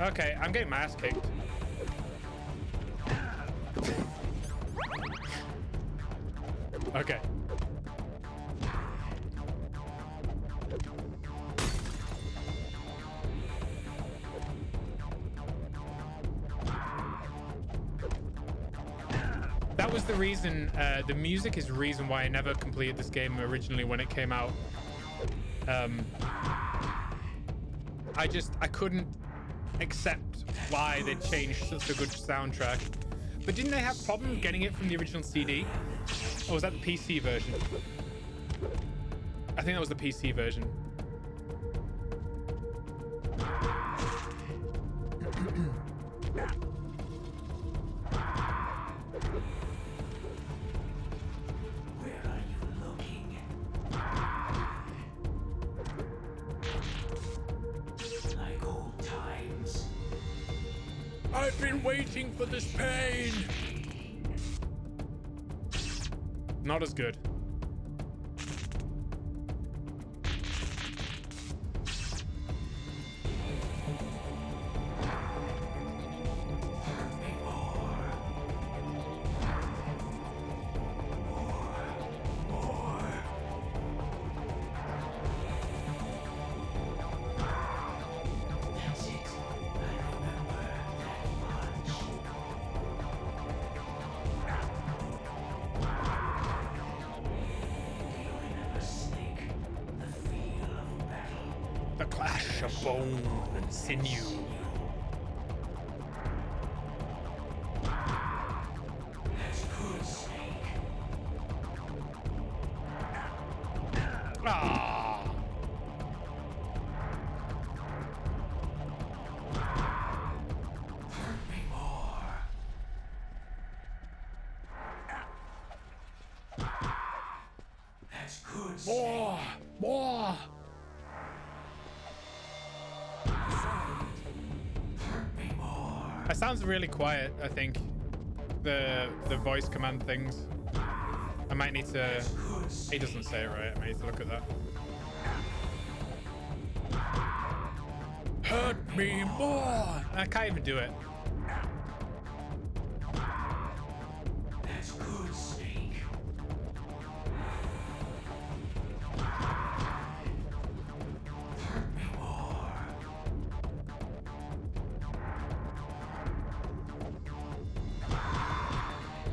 Okay, I'm getting my ass kicked. Okay. That was the reason, the music is the reason why I never completed this game originally when it came out. I couldn't accept why they changed such a good soundtrack. But didn't they have problems getting it from the original CD? Or was that the PC version? I think that was the PC version. Where are you looking? Like old times. I've been waiting for this pain. Not as good. The clash of bone and sinew. Ah. That's good. More. That sounds really quiet, I think. The voice command things. I might need to... He doesn't say it right. I might need to look at that. Hurt me more! I can't even do it. That's good, Snake. Hurt me more.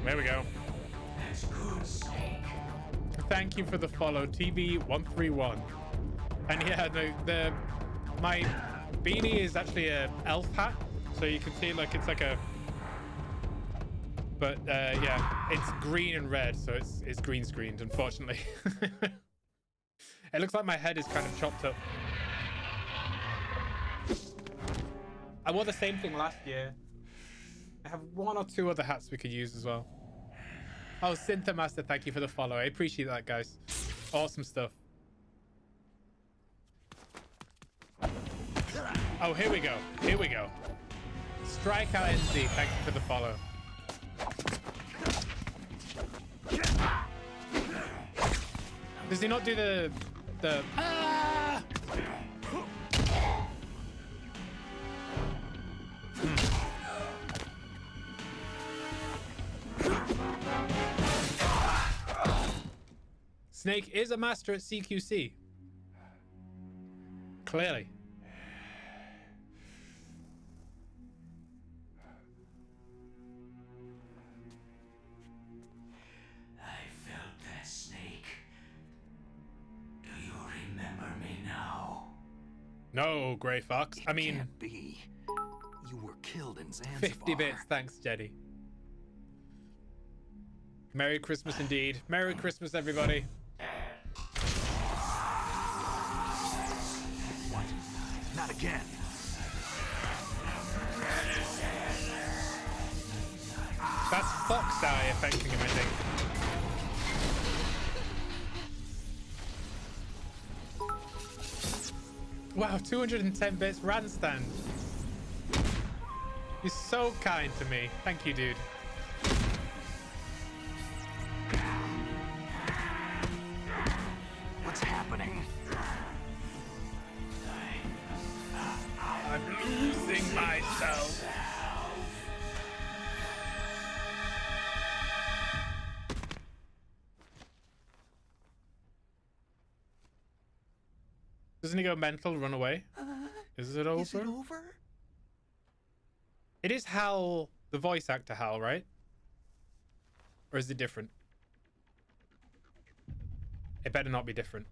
There we go. That's good, Snake. Thank you for the follow, TV131. And yeah, my beanie is actually a elf hat, so you can see like it's like a. But yeah, it's green and red, so it's green screened, unfortunately. It looks like my head is kind of chopped up. I wore the same thing last year. I have one or two other hats we could use as well. Oh, Syntha Master, thank you for the follow. I appreciate that, guys. Awesome stuff. Oh, here we go. Here we go. Strikeout NZ, thank you for the follow. Does he not do the ah! Snake is a master at CQC. Clearly. I felt that, Snake. Do you remember me now? No, Grey Fox. I mean, Can't be. You were killed in Zanzibar. 50 bits. Thanks, Jetty. Merry Christmas indeed. Merry Christmas, everybody. What? Not again. That's Fox Eye affecting him, I think. Wow, 210 bits Randstand. You're so kind to me. Thank you, dude. What's happening? I'm losing my Doesn't he go mental, run away? Is it over? Is it over? It is Hal, the voice actor Hal, right? Or is it different? It better not be different.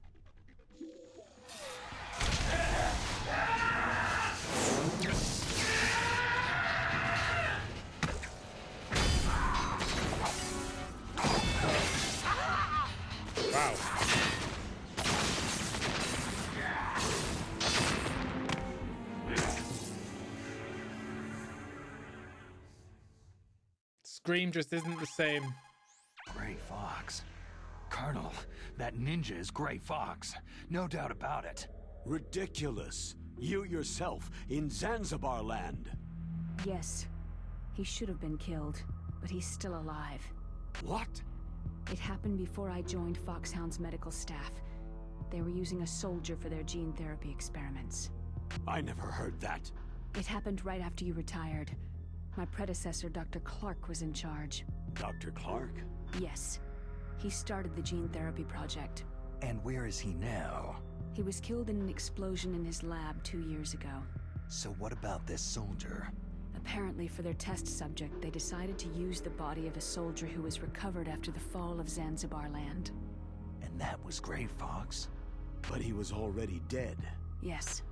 Wow. Scream just isn't the same. Gray Fox. Colonel, that ninja is Gray Fox. No doubt about it. Ridiculous. You yourself in Zanzibar land. Yes. He should have been killed, but he's still alive. What? It happened before I joined Foxhound's medical staff. They were using a soldier for their gene therapy experiments. I never heard that. It happened right after you retired. My predecessor, Dr. Clark, was in charge. Dr. Clark? Yes. He started the gene therapy project. And where is he now? He was killed in an explosion in his lab 2 years ago. So what about this soldier? Apparently, for their test subject, they decided to use the body of a soldier who was recovered after the fall of Zanzibar land. And that was Gray Fox? But he was already dead. Yes.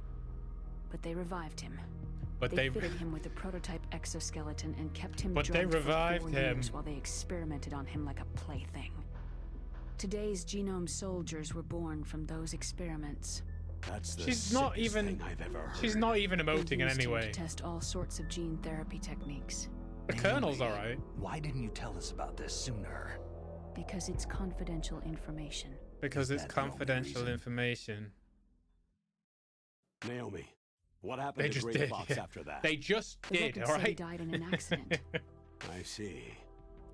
But they revived him. But They fitted him with a prototype exoskeleton and kept him But they drugged revived for 4 him. years while they experimented on him like a plaything. Today's genome soldiers were born from those experiments. That's the She's not sickest even. thing I've ever heard. She's not even They emoting in used any him way. to test all sorts of gene therapy techniques. The Colonel's Naomi, alright. Why didn't you tell us about this sooner? Because it's confidential information. Because it's Is that the only confidential reason? information. Naomi, what They happened to just Gray did. Fox Yeah. after that? They just The did, records say he alright? died in an accident. I see.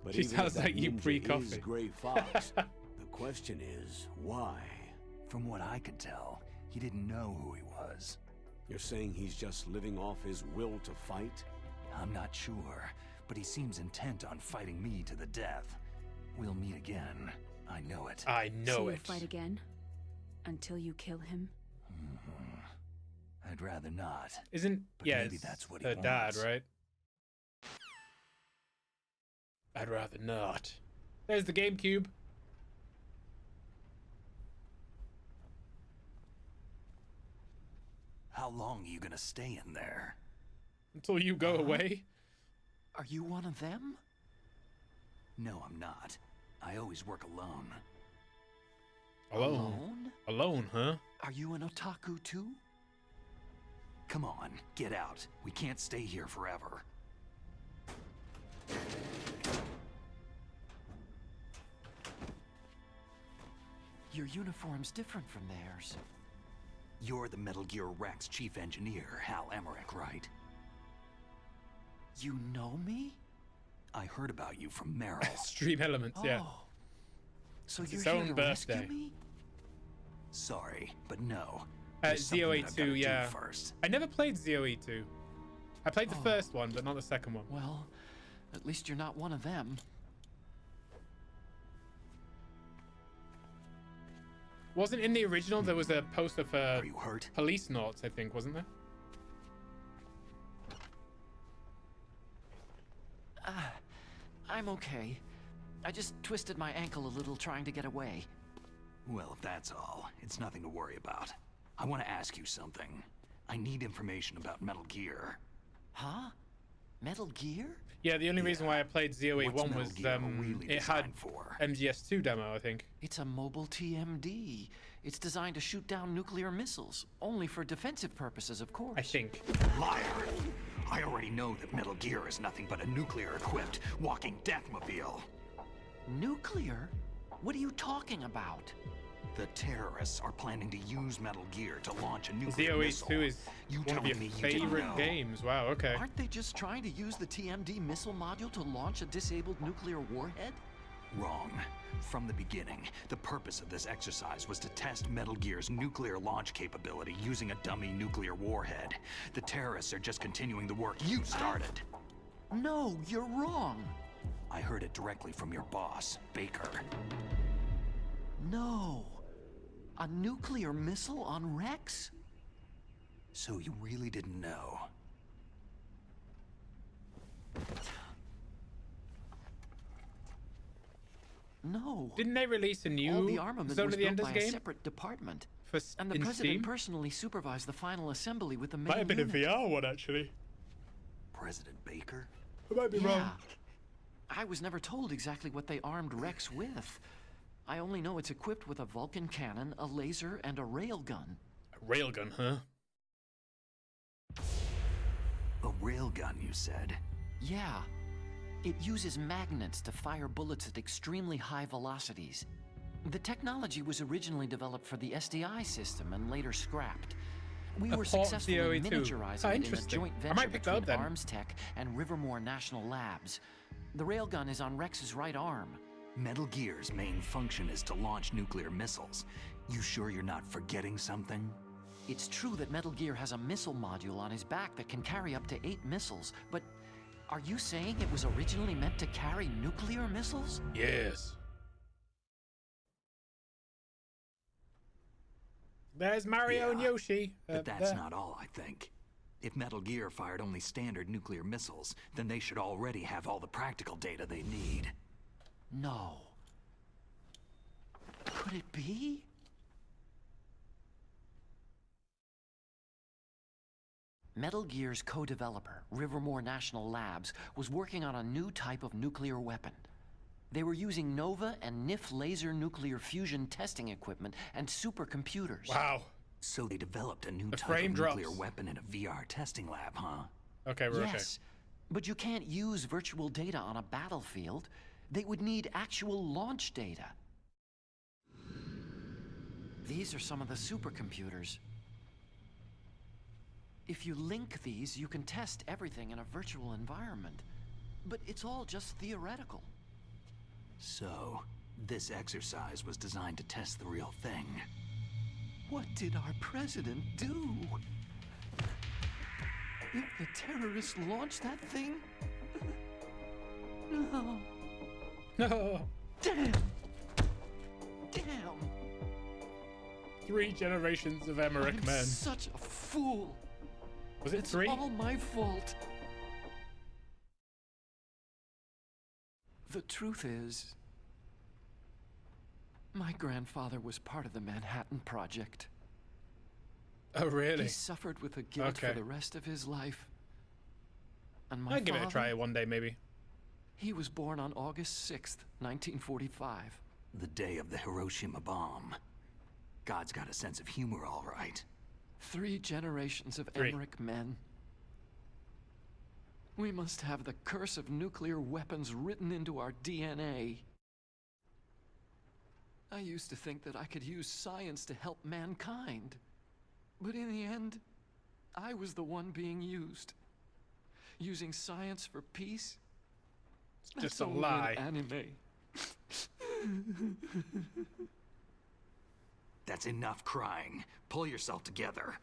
But She even if sounds that like you ninja pre-coffee. is Gray Fox, the question is, why? From what I could tell, he didn't know who he was. You're saying he's just living off his will to fight? I'm not sure, but he seems intent on fighting me to the death. We'll meet again. I know it. I So know you'll it. fight again? Until you kill him? I'd rather not. Isn't But yeah? maybe It's that's what he her dad, wants. right? I'd rather not. There's the GameCube. How long are you gonna stay in there? Until you go away. Are you one of them? No, I'm not. I always work alone. Alone. Alone, huh? Are you an otaku too? Come on, get out. We can't stay here forever. Your uniform's different from theirs. You're the Metal Gear Rex chief engineer, Hal Emmerich, right? You know me? I heard about you from Meryl. Stream elements, yeah. Oh. So It's you're its here own to birthday. rescue me? Sorry, but no. There's something ZOE2, I've gotta do yeah. first. I never played ZOE2. I played the Oh. first one, but not the second one. Well, at least you're not one of them. Wasn't in the original there was a poster for Are you hurt? Police Noughts, I think, wasn't there? I'm okay. I just twisted my ankle a little trying to get away. Well, if that's all, it's nothing to worry about. I want to ask you something. I need information about Metal Gear. Huh? Metal Gear? Yeah, the only reason why I played ZOE1 What's Metal was Gear really it had designed for? MGS2 demo, I think. It's a mobile TMD. It's designed to shoot down nuclear missiles. Only for defensive purposes, of course. I think. Liar! I already know that Metal Gear is nothing but a nuclear-equipped walking deathmobile. Nuclear? What are you talking about? The terrorists are planning to use Metal Gear to launch a nuclear missile. ZOE2 is You one of your telling me you didn't favorite know? games. Wow, okay. Aren't they just trying to use the TMD missile module to launch a disabled nuclear warhead? Wrong. From the beginning, the purpose of this exercise was to test Metal Gear's nuclear launch capability using a dummy nuclear warhead. The terrorists are just continuing the work you started. No, you're wrong. I heard it directly from your boss, Baker. No. A nuclear missile on Rex? So you really didn't know? No. Didn't they release a All new the armament Zone was of the built Enders by a game separate department. for And the in president Steam? personally supervised the final assembly with the main Might have been a unit. VR one actually. President Baker? I might be wrong. I was never told exactly what they armed Rex with. I only know it's equipped with a Vulcan cannon, a laser, and a railgun. A railgun, huh? A railgun, you said? Yeah. It uses magnets to fire bullets at extremely high velocities. The technology was originally developed for the SDI system and later scrapped. We A were port of successful the in OE2. miniaturizing Oh, it in a interesting. joint I venture might pick that between up then. Arms Tech and Rivermore National Labs. The railgun is on Rex's right arm. Metal Gear's main function is to launch nuclear missiles. You sure you're not forgetting something? It's true that Metal Gear has a missile module on his back that can carry up to 8 missiles, but are you saying it was originally meant to carry nuclear missiles? Yes. There's Mario and Yeah, Yoshi. But that's there. not all, I think. If Metal Gear fired only standard nuclear missiles, then they should already have all the practical data they need. No. Could it be? Metal Gear's co-developer, Rivermore National Labs, was working on a new type of nuclear weapon. They were using Nova and NIF laser nuclear fusion testing equipment and supercomputers. Wow. So they developed a new The type frame of nuclear drops. weapon in a VR testing lab, huh? Okay, we're Yes, but you can't use virtual data on a battlefield. They would need actual launch data. These are some of the supercomputers. If you link these, you can test everything in a virtual environment. But it's all just theoretical. So, this exercise was designed to test the real thing. What did our president do? If the terrorists launched that thing? No. okay. Damn! Damn! 3 generations of Emmerich I'm men. such a fool. Was it It's 3? all my fault. The truth is, my grandfather was part of the Manhattan Project. Oh, really? He suffered with the guilt Okay. for the rest of his life. And my I'd give it a father, try one day, maybe. he was born on August 6th, 1945. The day of the Hiroshima bomb. God's got a sense of humor, all right. 3 generations of 3. Emmerich men. We must have the curse of nuclear weapons written into our DNA. I used to think that I could use science to help mankind. But in the end, I was the one being used. Using science for peace? It's That's just a only in lie. anime. That's enough crying. Pull yourself together.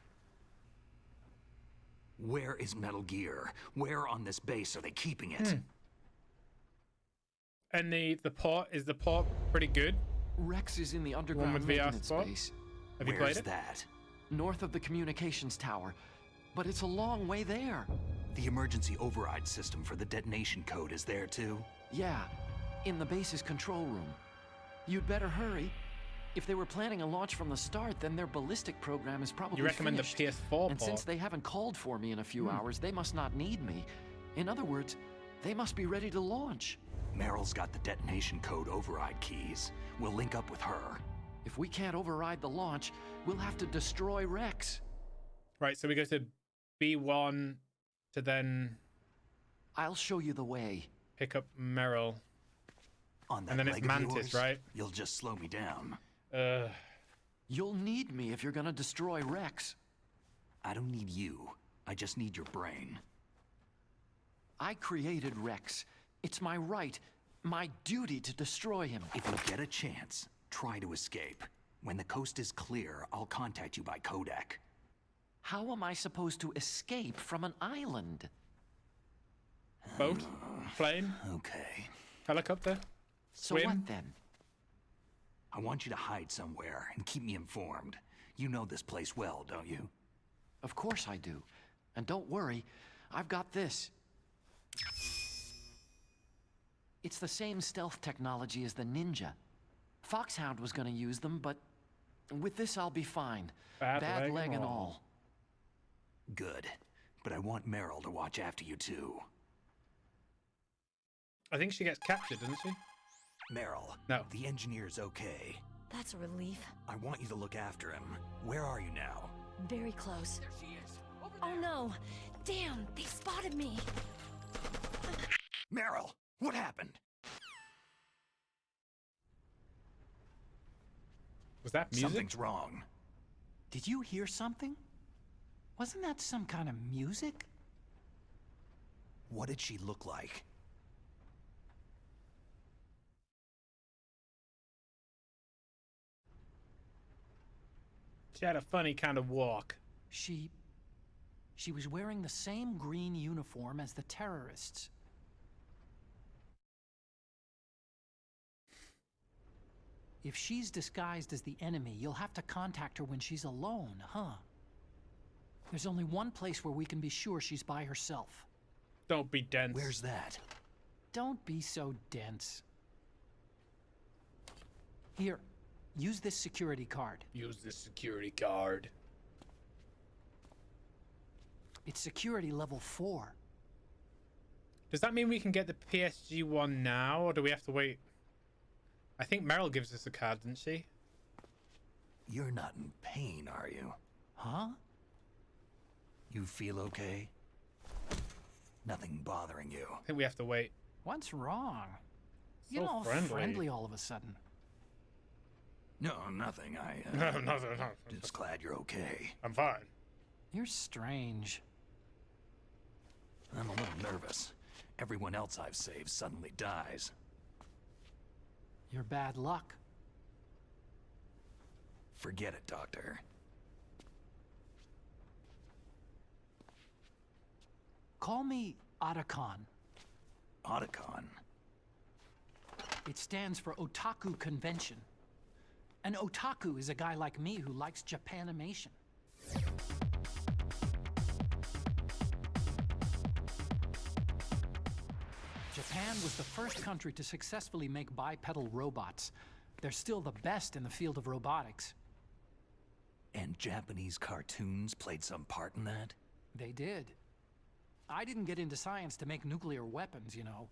Where is Metal Gear? Where on this base are they keeping it? And the port, is the port pretty good? Rex is in the underground with VR maintenance spot? space, Have you Where's played it? that? north of the communications tower. But it's a long way there. The emergency override system for the detonation code is there too? Yeah, in the base's control room. You'd better hurry. If they were planning a launch from the start, then their ballistic program is probably You recommend finished. the PS4 And port? since they haven't called for me in a few hours, they must not need me. In other words, they must be ready to launch. Meryl's got the detonation code override keys. We'll link up with her. If we can't override the launch, we'll have to destroy Rex. Right, so we go to B1 to then I'll show you the way. pick up Meryl. On that And then it's leg of Mantis, yours, right? You'll just slow me down. You'll need me if you're gonna destroy Rex. I don't need you. I just need your brain. I created Rex. It's my right, my duty to destroy him. If you get a chance, try to escape. When the coast is clear, I'll contact you by codec. How am I supposed to escape from an island? Boat? Plane? Okay. Helicopter? So Swim? what then? I want you to hide somewhere and keep me informed. You know this place well, don't you? Of course I do. And don't worry, I've got this. It's the same stealth technology as the Ninja. Foxhound was gonna use them, but with this I'll be fine. Bad leg and all. Good. But I want Meryl to watch after you too. I think she gets captured, doesn't she? Meryl. No. The engineer's okay. That's a relief. I want you to look after him. Where are you now? Very close. There she is. Oh no! Damn, they spotted me. Meryl, what happened? Was that music? Something's wrong. Did you hear something? Wasn't that some kind of music? What did she look like? She had a funny kind of walk. She was wearing the same green uniform as the terrorists. If she's disguised as the enemy, you'll have to contact her when she's alone, huh? There's only one place where we can be sure she's by herself. Don't be dense. Where's that? Don't be so dense. Here, use this security card. Use this security card. It's security level 4. Does that mean we can get the PSG one now, or do we have to wait? I think Meryl gives us a card, didn't she? You're not in pain, are you? Huh? You feel okay? Nothing bothering you? I think we have to wait. What's wrong? So You're all friendly. friendly all of a sudden. No, nothing. No, no. Just glad you're okay. I'm fine. You're strange. I'm a little nervous. Everyone else I've saved suddenly dies. You're bad luck. Forget it, Doctor. Call me Otacon. Otacon? It stands for Otaku Convention. An otaku is a guy like me who likes Japanimation. Japan was the first country to successfully make bipedal robots. They're still the best in the field of robotics. And Japanese cartoons played some part in that? They did. I didn't get into science to make nuclear weapons, you know.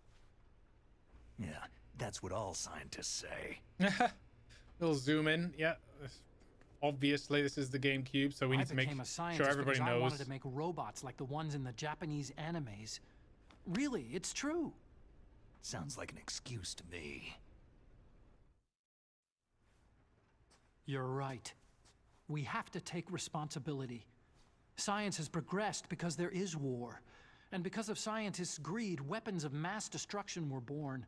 Yeah, that's what all scientists say. We'll zoom in. Yeah. Obviously, this is the GameCube, so we need to make became a scientist sure everybody because knows. I wanted to make robots like the ones in the Japanese animes. Really, it's true. Sounds like an excuse to me. You're right. We have to take responsibility. Science has progressed because there is war. And because of scientists' greed, weapons of mass destruction were born.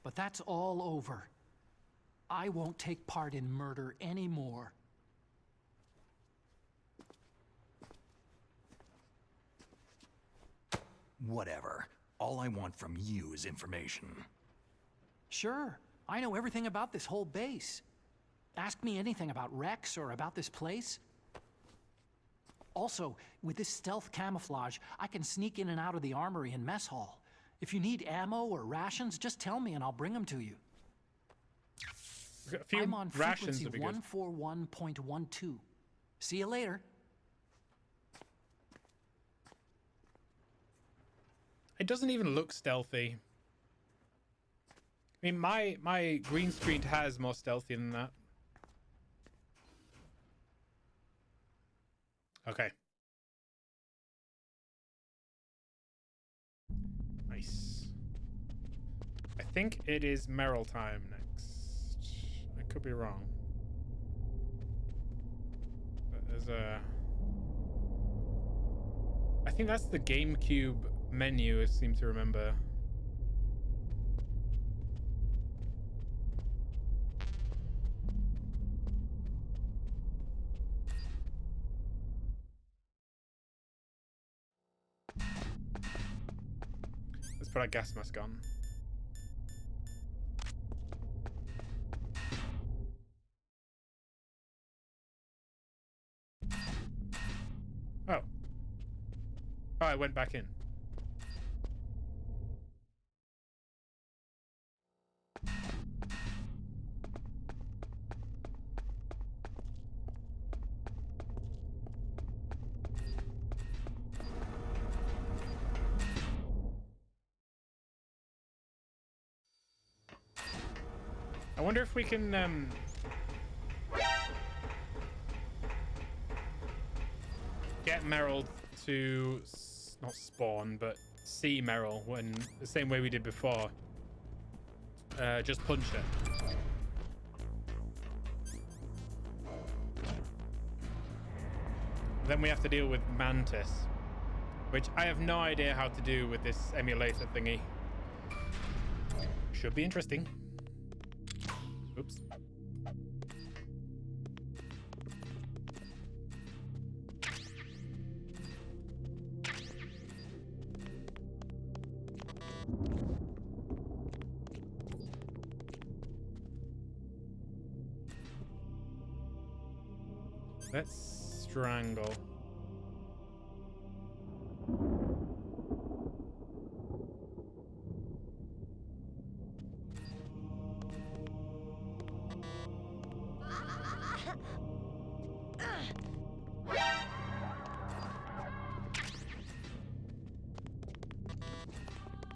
But that's all over. I won't take part in murder anymore. Whatever. All I want from you is information. Sure, I know everything about this whole base. Ask me anything about Rex or about this place. Also, with this stealth camouflage, I can sneak in and out of the armory and mess hall. If you need ammo or rations, just tell me and I'll bring them to you. A few I'm on rations frequency would be good. 141.12. See you later. It doesn't even look stealthy. I mean, my green screen has more stealthy than that. Okay. Nice. I think it is Meryl time next. I could be wrong. But there's a... I think that's the GameCube menu, I seem to remember. Let's put our gas mask on. I went back in. I wonder if we can get Meryl to not spawn, but see Meryl when the same way we did before. Just punch her. Then we have to deal with Mantis, which I have no idea how to do with this emulator thingy. Should be interesting. Oops. Let's strangle.